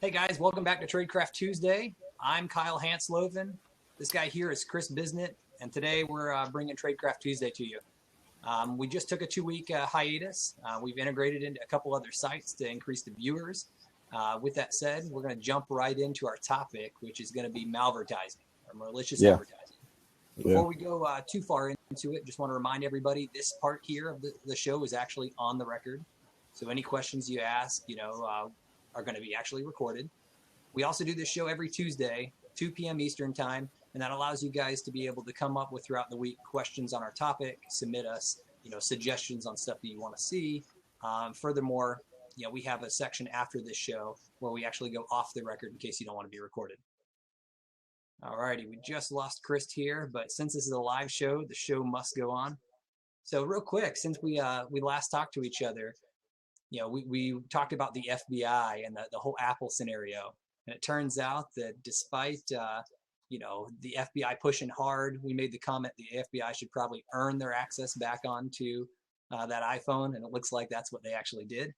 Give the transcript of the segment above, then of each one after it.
Hey guys, welcome back to Tradecraft Tuesday. I'm Kyle Hansloven. This guy here is Chris Bisnett, and today we're bringing Tradecraft Tuesday to you. We just took a 2-week hiatus. We've integrated into a couple other sites to increase the viewers. With that said, we're going to jump right into our topic, which is going to be malvertising or malicious advertising. Before we go too far into it, just want to remind everybody this part here of the show is actually on the record. So any questions you ask, are going to be actually recorded. We also do this show every Tuesday, 2 p.m. Eastern time, and that allows you guys to be able to come up with throughout the week questions on our topic, submit us, suggestions on stuff that you want to see. Furthermore, we have a section after this show where we actually go off the record in case you don't want to be recorded. All righty, we just lost Chris here, but since this is a live show, the show must go on. So real quick, since we last talked to each other, we talked about the FBI and the whole Apple scenario. And it turns out that despite, the FBI pushing hard, we made the comment the FBI should probably earn their access back onto that iPhone. And it looks like that's what they actually did.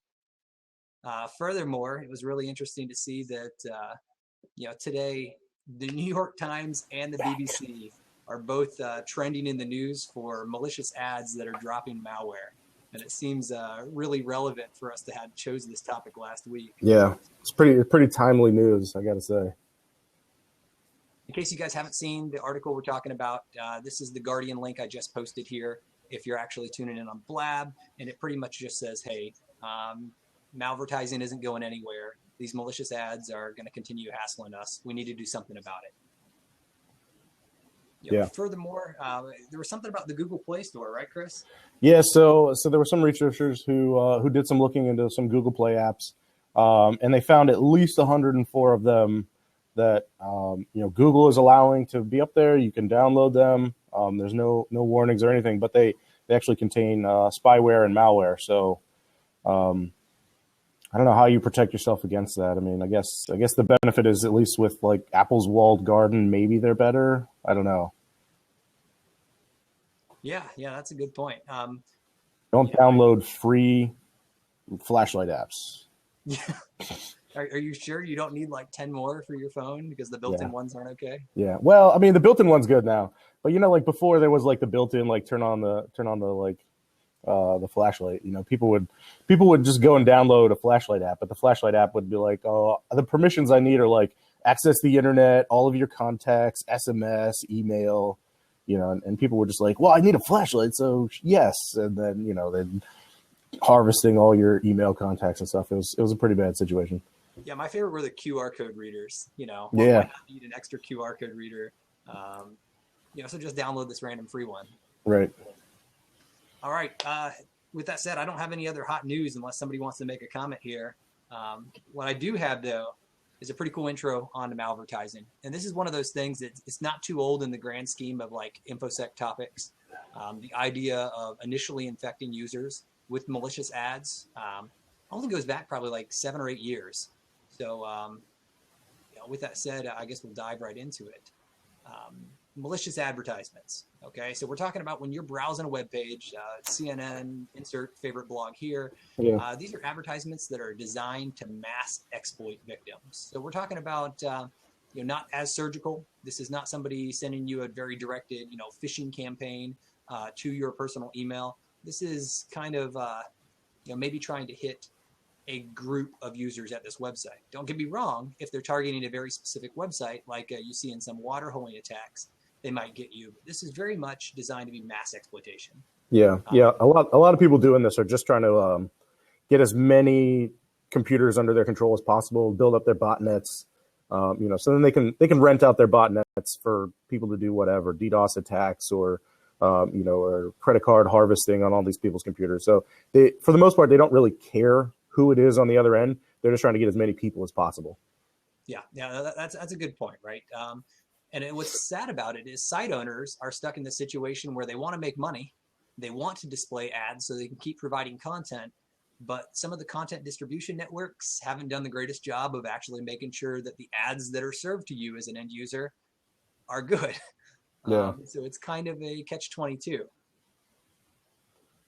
Furthermore, it was really interesting to see that, today, the New York Times and the BBC are both trending in the news for malicious ads that are dropping malware. And it seems really relevant for us to have chosen this topic last week. Yeah, it's pretty timely news, I got to say. In case you guys haven't seen the article we're talking about, this is the Guardian link I just posted here. If you're actually tuning in on Blab, and it pretty much just says, hey, malvertising isn't going anywhere. These malicious ads are going to continue hassling us. We need to do something about it. Furthermore, there was something about the Google Play Store, right, Chris? Yeah, so there were some researchers who did some looking into some Google Play apps, and they found at least 104 of them that Google is allowing to be up there. You can download them. There's no warnings or anything, but they actually contain spyware and malware. So I don't know how you protect yourself against that. I mean, I guess the benefit is at least with like Apple's walled garden, maybe they're better. I don't know. Yeah, that's a good point. Don't download free flashlight apps. Yeah. Are you sure you don't need like 10 more for your phone because the built-in ones aren't okay? Yeah. Well, I mean, the built-in one's good now, but like before there was like the built-in like turn on the like the flashlight. People would just go and download a flashlight app, but the flashlight app would be like, oh, the permissions I need are like access the internet, all of your contacts, SMS, email, and people were just like, well, I need a flashlight, so yes, and then then harvesting all your email contacts and stuff. It was a pretty bad situation. Yeah, my favorite were the QR code readers. Why not need an extra QR code reader? So just download this random free one. Right. All right. With that said, I don't have any other hot news unless somebody wants to make a comment here. What I do have, though, is a pretty cool intro on malvertising. And this is one of those things that it's not too old in the grand scheme of like InfoSec topics. The idea of initially infecting users with malicious ads only goes back probably like 7 or 8 years. So with that said, I guess we'll dive right into it. Malicious advertisements. Okay, so we're talking about when you're browsing a web page, CNN, insert favorite blog here. Yeah. These are advertisements that are designed to mass exploit victims. So we're talking about not as surgical. This is not somebody sending you a very directed phishing campaign to your personal email. This is kind of maybe trying to hit a group of users at this website. Don't get me wrong, if they're targeting a very specific website like you see in some water holing attacks, they might get you. But this is very much designed to be mass exploitation. Yeah. A lot of people doing this are just trying to get as many computers under their control as possible, build up their botnets, so then they can rent out their botnets for people to do whatever, DDoS attacks or or credit card harvesting on all these people's computers. So for the most part, they don't really care who it is on the other end. They're just trying to get as many people as possible. Yeah, that's a good point, right? And what's sad about it is site owners are stuck in the situation where they want to make money. They want to display ads so they can keep providing content. But some of the content distribution networks haven't done the greatest job of actually making sure that the ads that are served to you as an end user are good. Yeah. So it's kind of a catch-22.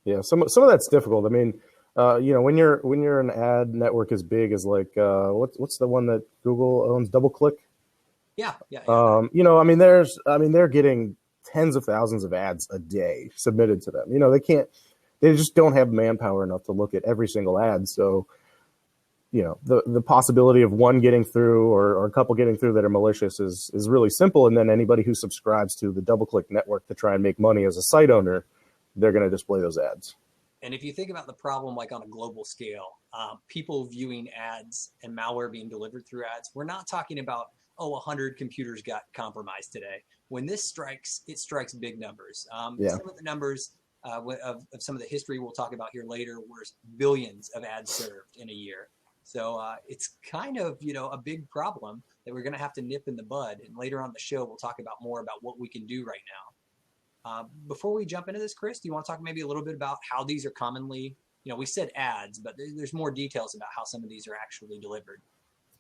Yeah, some of that's difficult. I mean, when you're an ad network as big as like what's the one that Google owns, DoubleClick? Yeah. They're getting tens of thousands of ads a day submitted to them. They just don't have manpower enough to look at every single ad. So, the possibility of one getting through or a couple getting through that are malicious is really simple. And then anybody who subscribes to the DoubleClick network to try and make money as a site owner, they're going to display those ads. And if you think about the problem, like on a global scale, people viewing ads and malware being delivered through ads, we're not talking about, 100 computers got compromised today. When this strikes, it strikes big numbers. Some of the numbers of some of the history we'll talk about here later were billions of ads served in a year. So it's kind of, a big problem that we're going to have to nip in the bud. And later on the show, we'll talk about more about what we can do right now. Before we jump into this, Chris, do you want to talk maybe a little bit about how these are commonly, we said ads, but there's more details about how some of these are actually delivered.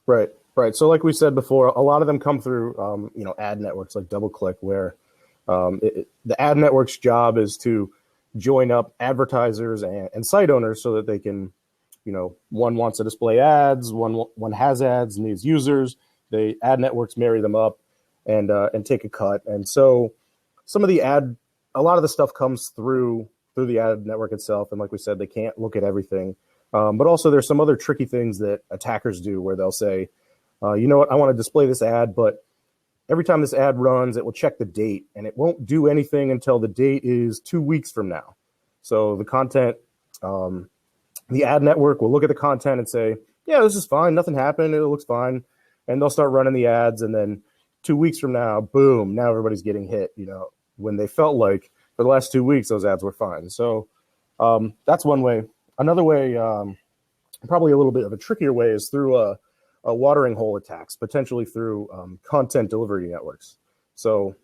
Right. So like we said before, a lot of them come through, ad networks like DoubleClick, where the ad network's job is to join up advertisers and site owners so that they can, one wants to display ads, one has ads, needs users. The ad networks marry them up and take a cut. And so a lot of the stuff comes through the ad network itself. And like we said, they can't look at everything. But also there's some other tricky things that attackers do where they'll say, you know what, I want to display this ad, but every time this ad runs, it will check the date and it won't do anything until the date is 2 weeks from now. So the content, the ad network will look at the content and say, yeah, this is fine. Nothing happened. It looks fine. And they'll start running the ads. And then 2 weeks from now, boom, now everybody's getting hit, when they felt like for the last 2 weeks, those ads were fine. So that's one way. Another way, probably a little bit of a trickier way, is through a watering hole attacks, potentially through content delivery networks. So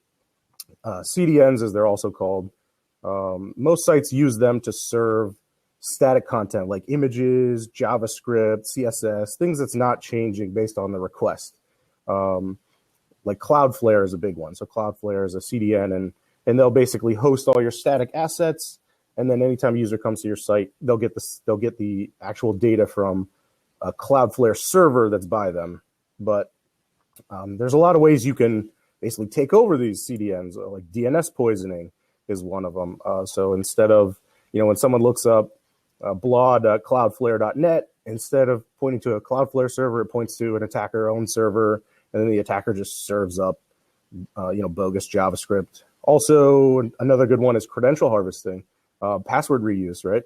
CDNs, as they're also called, most sites use them to serve static content like images, JavaScript, CSS, things that's not changing based on the request. Like Cloudflare is a big one. So Cloudflare is a CDN, and they'll basically host all your static assets. And then anytime a user comes to your site, they'll get the actual data from a Cloudflare server that's by them. But there's a lot of ways you can basically take over these CDNs, like DNS poisoning is one of them. So instead of, when someone looks up blah.cloudflare.net, instead of pointing to a Cloudflare server, it points to an attacker-owned server, and then the attacker just serves up, bogus JavaScript. Also, another good one is credential harvesting. Password reuse, right?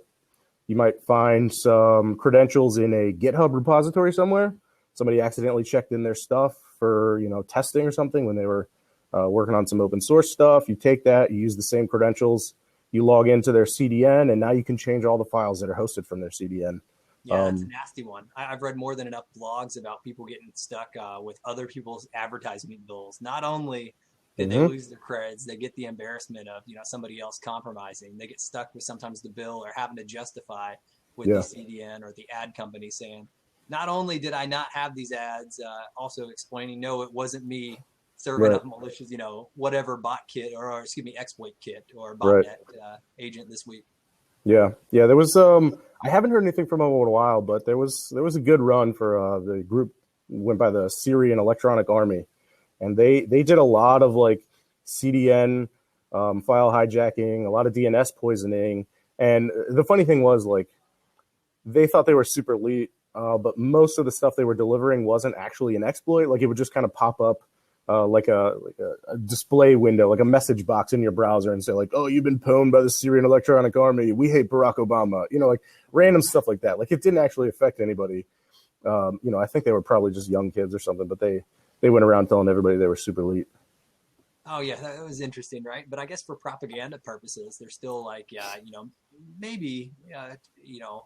You might find some credentials in a GitHub repository somewhere. Somebody accidentally checked in their stuff for, testing or something when they were working on some open source stuff. You take that, you use the same credentials, you log into their CDN, and now you can change all the files that are hosted from their CDN. Yeah, that's a nasty one. I've read more than enough blogs about people getting stuck with other people's advertisement bills. Not only did they lose their creds, they get the embarrassment of somebody else compromising. They get stuck with sometimes the bill or having to justify with the CDN or the ad company saying, not only did I not have these ads, also explaining, no, it wasn't me serving up malicious, whatever bot kit or exploit kit or botnet agent this week. Yeah. There was I haven't heard anything from them in a while, but there was a good run for the group went by the Syrian Electronic Army. And they did a lot of like CDN file hijacking, a lot of DNS poisoning. And the funny thing was, like, they thought they were super elite, but most of the stuff they were delivering wasn't actually an exploit. Like, it would just kind of pop up like a display window, like a message box in your browser and say like, oh, you've been pwned by the Syrian Electronic Army. We hate Barack Obama. Like random stuff like that. Like, it didn't actually affect anybody. I think they were probably just young kids or something, but they went around telling everybody they were super elite. Oh, yeah, that was interesting, right? But I guess for propaganda purposes, there's still like, maybe,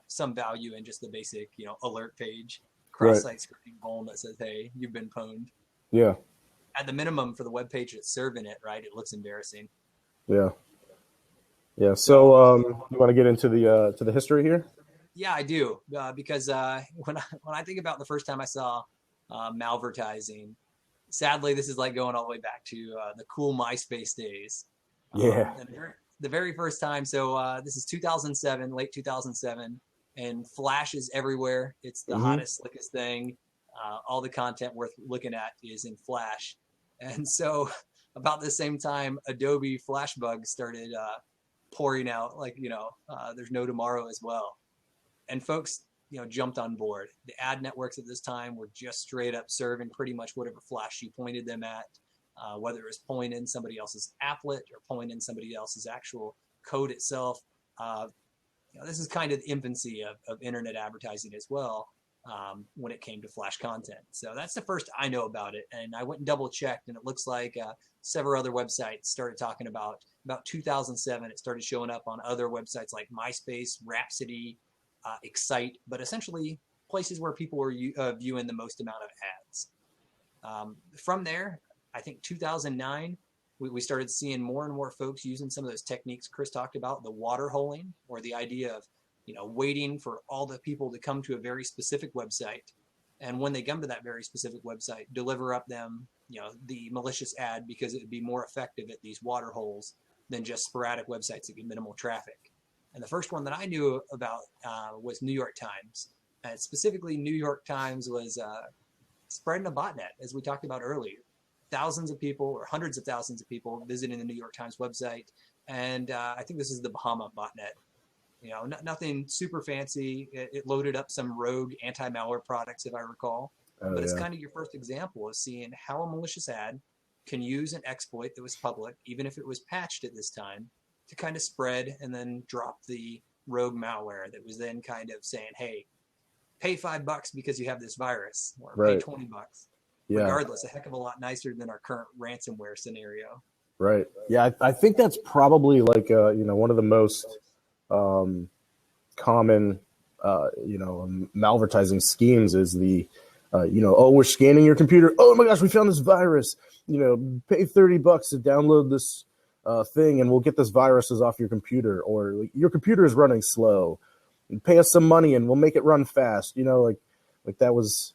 some value in just the basic, alert page, cross-site scripting vuln that says, hey, you've been pwned. Yeah. At the minimum, for the web page that's serving it, right, it looks embarrassing. Yeah. So you want to get into the history here? Yeah, I do, because when I think about the first time I saw Malvertising, sadly, this is like going all the way back to the cool MySpace days. Yeah. The very first time. So this is 2007, late 2007. and Flash is everywhere. It's the hottest, slickest thing. All the content worth looking at is in Flash. And so about the same time, Adobe Flash bugs started pouring out, like, there's no tomorrow as well. And folks, jumped on board. The ad networks at this time were just straight up serving pretty much whatever Flash you pointed them at, whether it was pulling in somebody else's applet or pulling in somebody else's actual code itself. This is kind of the infancy of internet advertising as well, when it came to Flash content. So that's the first I know about it. And I went and double checked, and it looks like several other websites started talking about 2007. It started showing up on other websites like MySpace, Rhapsody, Excite, but essentially places where people were viewing the most amount of ads. From there, I think 2009, we started seeing more and more folks using some of those techniques Chris talked about, the water holing, or the idea of waiting for all the people to come to a very specific website, and when they come to that very specific website, deliver up them the malicious ad, because it would be more effective at these water holes than just sporadic websites that get minimal traffic. And the first one that I knew about was New York Times. And specifically, New York Times was spreading a botnet, as we talked about earlier. Thousands of people, or hundreds of thousands of people, visiting the New York Times website. And I think this is the Bahama botnet. Nothing super fancy. It loaded up some rogue anti-malware products, if I recall. But it's kind of your first example of seeing how a malicious ad can use an exploit that was public, even if it was patched at this time, to kind of spread and then drop the rogue malware that was then kind of saying, hey, pay $5 because you have this virus, or pay $20. Yeah. Regardless, a heck of a lot nicer than our current ransomware scenario. Right. Yeah, I think that's probably like one of the most common malvertising schemes is the we're scanning your computer. Oh my gosh, we found this virus. Pay $30 to download this thing, and we'll get this viruses off your computer, or your computer is running slow. Pay us some money, and we'll make it run fast. Like that was.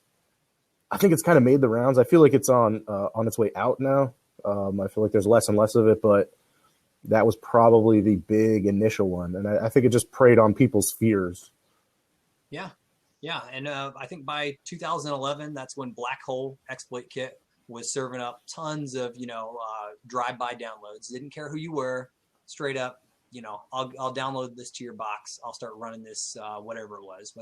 I think it's kind of made the rounds. I feel like it's on its way out now. I feel like there's less and less of it, but that was probably the big initial one, and I think it just preyed on people's fears. Yeah, and I think by 2011, that's when Black Hole Exploit Kit was serving up tons of drive-by downloads. Didn't care who you were, straight up. I'll download this to your box. I'll start running this, whatever it was.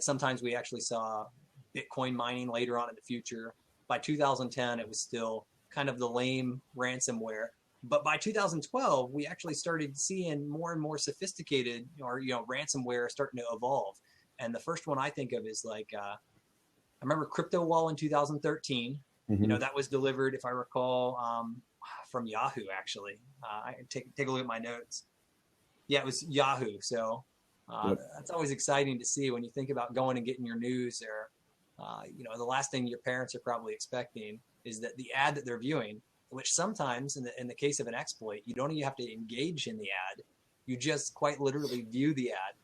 Sometimes we actually saw Bitcoin mining later on in the future. By 2010, it was still kind of the lame ransomware. But by 2012, we actually started seeing more and more sophisticated, ransomware starting to evolve. And the first one I think of is I remember CryptoWall in 2013. Mm-hmm. That was delivered, if I recall, from Yahoo, actually. I take a look at my notes. Yeah, it was Yahoo. So that's always exciting to see when you think about going and getting your news there. The last thing your parents are probably expecting is that the ad that they're viewing, which sometimes in the case of an exploit, you don't even have to engage in the ad. You just quite literally view the ad,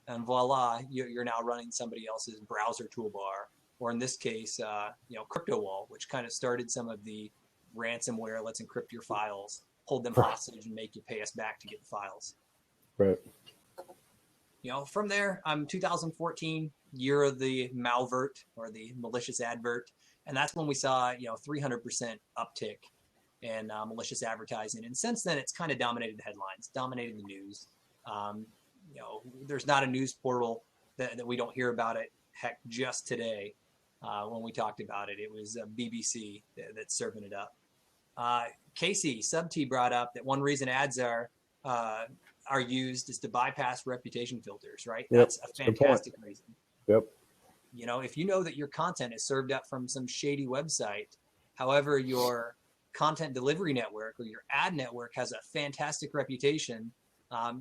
and voila, you're now running somebody else's browser toolbar, or in this case, CryptoWall, which kind of started some of the ransomware. Let's encrypt your files, hold them hostage, and make you pay us back to get the files. Right. From there, 2014, year of the malvert, or the malicious advert, and that's when we saw 300% uptick in malicious advertising. And since then, it's kind of dominated the headlines, dominated the news. There's not a news portal that we don't hear about it. Heck, just today, when we talked about it, it was BBC that's serving it up. Casey Sub-T brought up that one reason ads are used is to bypass reputation filters, right? Yep. That's a fantastic reason. Yep. If you know that your content is served up from some shady website, however, your content delivery network or your ad network has a fantastic reputation,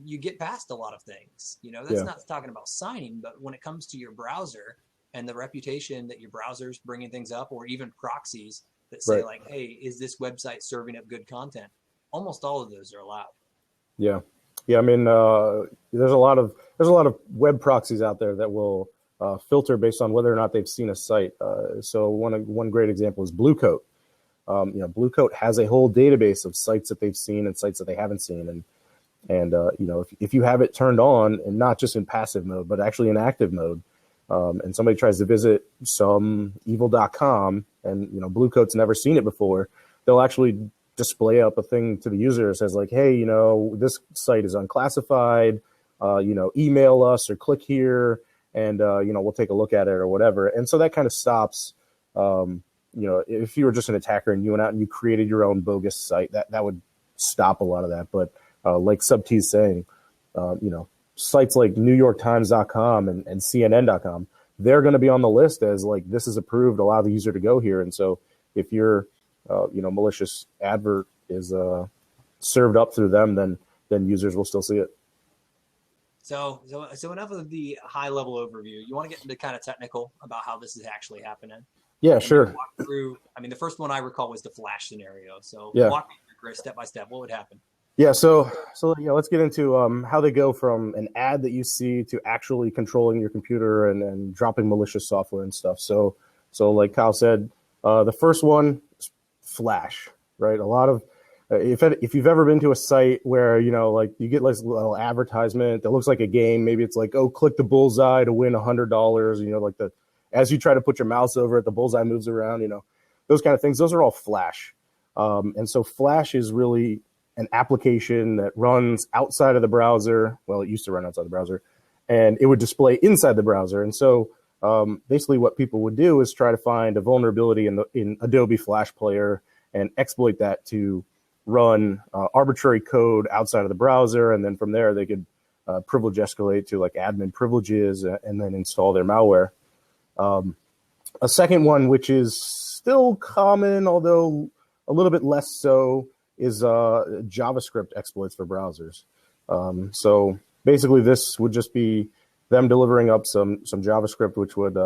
you get past a lot of things. That's not talking about signing, but when it comes to your browser and the reputation that your browser's bringing things up, or even proxies that say hey, is this website serving up good content? Almost all of those are allowed. Yeah. Yeah. There's a lot of web proxies out there that will filter based on whether or not they've seen a site. So one great example is Bluecoat. Bluecoat has a whole database of sites that they've seen and sites that they haven't seen. And And if you have it turned on, and not just in passive mode, but actually in active mode, and somebody tries to visit some evil.com, and Blue Coat's never seen it before, they'll actually display up a thing to the user that says like, hey, this site is unclassified, email us or click here, and we'll take a look at it or whatever. And so that kind of stops, if you were just an attacker and you went out and you created your own bogus site, that would stop a lot of that. But like Sub T's saying, sites like NewYorkTimes.com and CNN.com, they're going to be on the list as like, this is approved, allow the user to go here. And so if your malicious advert is served up through them, then users will still see it. So enough of the high level overview. You want to get into kind of technical about how this is actually happening? Yeah, sure. Walk through. I mean, the first one I recall was the flash scenario. So yeah. Walk me through, Chris, step by step. What would happen? Yeah, so let's get into how they go from an ad that you see to actually controlling your computer and dropping malicious software and stuff. So like Kyle said, the first one is flash, right? A lot of if you've ever been to a site where like you get like a little advertisement that looks like a game, maybe it's like, oh, click the bullseye to win $100, like as you try to put your mouse over it, the bullseye moves around, those kind of things. Those are all flash, and so flash is really an application that runs outside of the browser. Well, it used to run outside the browser, and it would display inside the browser. And so basically what people would do is try to find a vulnerability in Adobe Flash Player and exploit that to run arbitrary code outside of the browser. And then from there, they could privilege escalate to like admin privileges and then install their malware. A second one, which is still common, although a little bit less so, is JavaScript exploits for browsers. So basically this would just be them delivering up some JavaScript, which would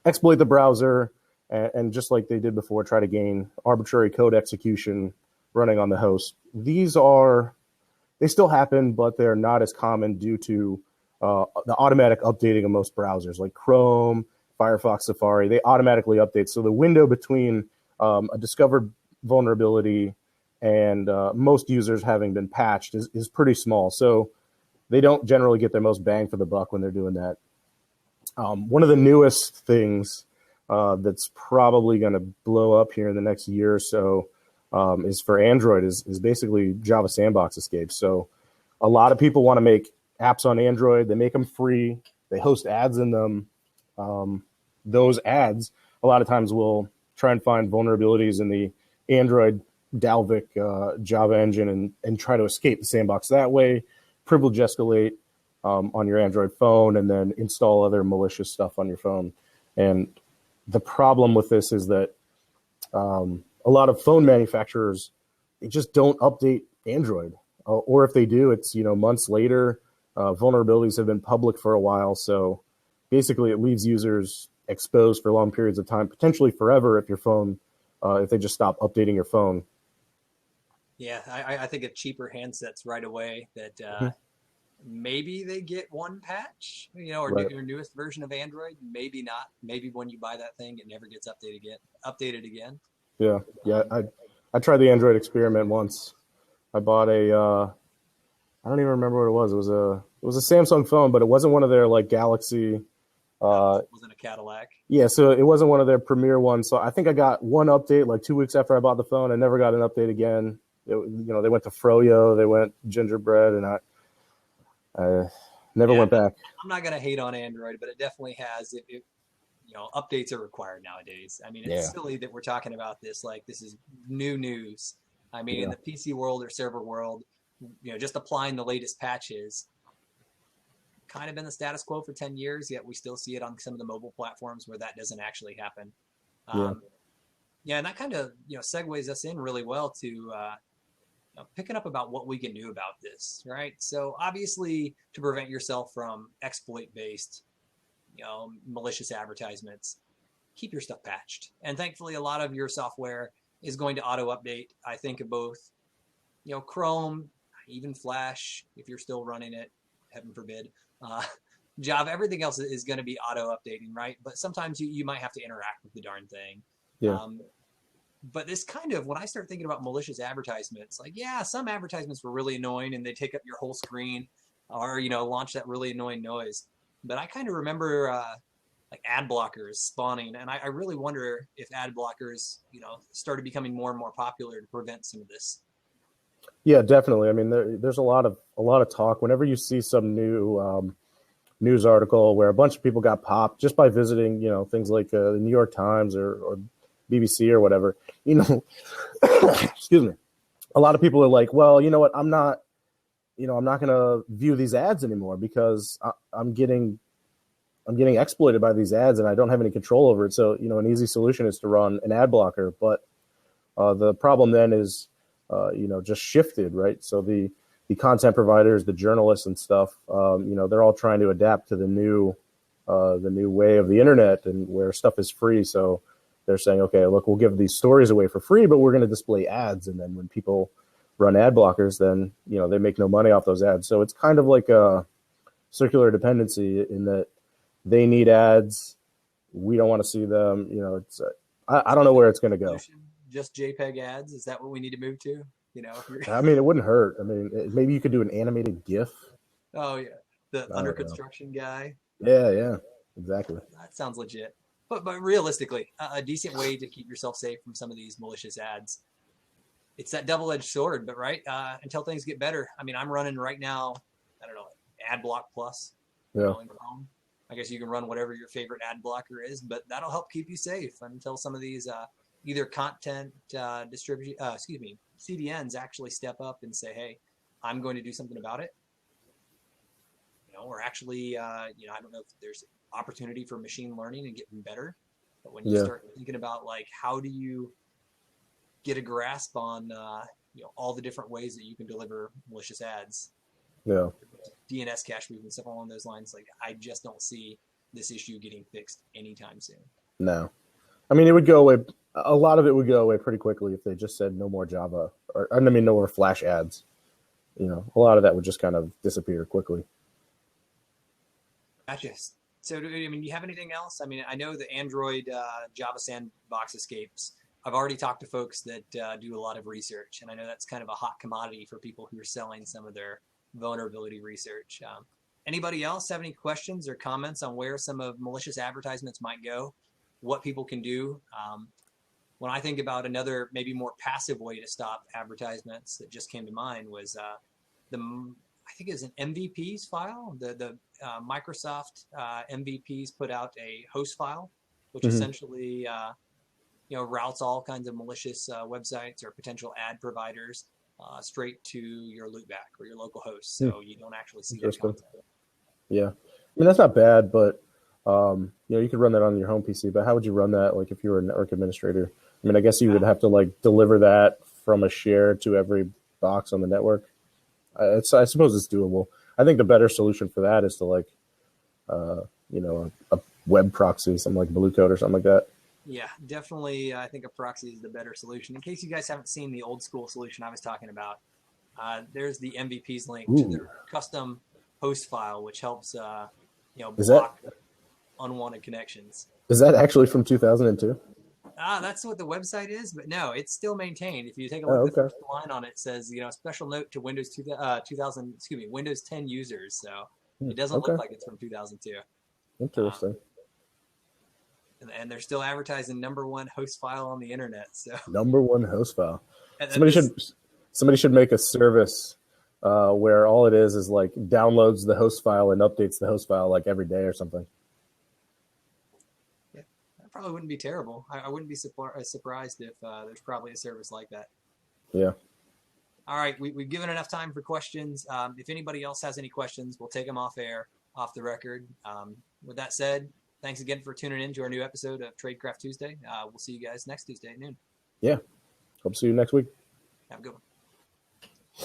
exploit the browser and just like they did before, try to gain arbitrary code execution running on the host. They still happen, but they're not as common due to the automatic updating of most browsers like Chrome, Firefox, Safari. They automatically update. So the window between a discovered vulnerability and most users having been patched is pretty small. So they don't generally get their most bang for the buck when they're doing that. One of the newest things that's probably going to blow up here in the next year or so is for Android is basically Java Sandbox escapes. So a lot of people want to make apps on Android. They make them free. They host ads in them. Those ads a lot of times will try and find vulnerabilities in the Android Dalvik Java engine and try to escape the sandbox that way, privilege escalate on your Android phone, and then install other malicious stuff on your phone. And the problem with this is that a lot of phone manufacturers, they just don't update Android. Or if they do, it's months later. Vulnerabilities have been public for a while. So basically it leaves users exposed for long periods of time, potentially forever if they just stop updating your phone. Yeah, I think of cheaper handsets right away that maybe they get one patch, or Right. your newest version of Android. Maybe not. Maybe when you buy that thing, it never gets updated again. Yeah. I tried the Android experiment once. I bought I don't even remember what it was. It was a Samsung phone, but it wasn't one of their like Galaxy. It wasn't a Cadillac. Yeah, so it wasn't one of their premier ones. So I think I got one update like 2 weeks after I bought the phone. I never got an update again. They went to Froyo, they went gingerbread, and I never went back. I'm not going to hate on Android, but it definitely has. Updates are required nowadays. I mean, it's silly that we're talking about this like this is new news. I mean, in the PC world or server world, just applying the latest patches kind of been the status quo for 10 years, yet we still see it on some of the mobile platforms where that doesn't actually happen. And that kind of, segues us in really well to picking up about what we can do about this, right? So obviously to prevent yourself from exploit-based, malicious advertisements, keep your stuff patched. And thankfully a lot of your software is going to auto-update. I think of both, Chrome, even Flash, if you're still running it, heaven forbid, Java, everything else is going to be auto-updating, right? But sometimes you might have to interact with the darn thing. Yeah. But this kind of, when I start thinking about malicious advertisements, like, yeah, some advertisements were really annoying and they take up your whole screen or, launch that really annoying noise. But I kind of remember like ad blockers spawning. And I really wonder if ad blockers, started becoming more and more popular to prevent some of this. Yeah, definitely. I mean, there's a lot of talk whenever you see some new news article where a bunch of people got popped just by visiting, things like the New York Times or BBC or whatever. Excuse me. A lot of people are like, well, you know what? I'm not going to view these ads anymore because I'm getting exploited by these ads and I don't have any control over it. So, an easy solution is to run an ad blocker. But the problem then is, just shifted, right? So the content providers, the journalists and stuff, they're all trying to adapt to the new way of the internet and where stuff is free. So they're saying, okay, look, we'll give these stories away for free, but we're going to display ads. And then when people run ad blockers, then, they make no money off those ads. So it's kind of like a circular dependency in that they need ads. We don't want to see them. It's I don't know where it's going to go. Just JPEG ads? Is that what we need to move to? I mean, it wouldn't hurt. I mean, maybe you could do an animated GIF. Oh, yeah. The under construction guy. Yeah, exactly. That sounds legit. But realistically, a decent way to keep yourself safe from some of these malicious ads. It's that double-edged sword, but until things get better. I mean, I'm running right now, I don't know, AdBlock Plus. Yeah. I guess you can run whatever your favorite ad blocker is, but that'll help keep you safe until some of these either content CDNs actually step up and say, hey, I'm going to do something about it. Or actually, I don't know if there's opportunity for machine learning and getting better. But when you start thinking about like, how do you get a grasp on, all the different ways that you can deliver malicious ads, DNS cache movement, stuff along those lines, like I just don't see this issue getting fixed anytime soon. No. I mean, it would go away. A lot of it would go away pretty quickly if they just said no more Java no more Flash ads. A lot of that would just kind of disappear quickly. Gotcha. So, do you have anything else? I mean, I know the Android Java Sandbox escapes. I've already talked to folks that do a lot of research, and I know that's kind of a hot commodity for people who are selling some of their vulnerability research. Anybody else have any questions or comments on where some of malicious advertisements might go, what people can do? When I think about another maybe more passive way to stop advertisements that just came to mind was I think it's an MVPs file. The Microsoft MVPs put out a host file, which essentially routes all kinds of malicious websites or potential ad providers straight to your loopback or your local host, so you don't actually see that content. Yeah, I mean that's not bad, but you could run that on your home PC. But how would you run that? Like if you were a network administrator, I mean, I guess you would have to like deliver that from a share to every box on the network. I suppose it's doable. I think the better solution for that is to like, a web proxy, something like Blue Code or something like that. Yeah, definitely. I think a proxy is the better solution. In case you guys haven't seen the old school solution I was talking about, there's the MVP's link to their custom host file, which helps, block unwanted connections. Is that actually from 2002? That's what the website is, but no, it's still maintained. If you take a look at the first line on it, says, special note to Windows 10 users. So it doesn't look like it's from 2002. Interesting. And they're still advertising #1 host file on the internet. So #1 host file. Somebody should make a service where all it is like downloads the host file and updates the host file like every day or something. Probably wouldn't be terrible. I wouldn't be surprised if there's probably a service like that. Yeah. All right. We've given enough time for questions. If anybody else has any questions, we'll take them off air, off the record. With that said, thanks again for tuning in to our new episode of Tradecraft Tuesday. We'll see you guys next Tuesday at noon. Yeah. Hope to see you next week. Have a good one.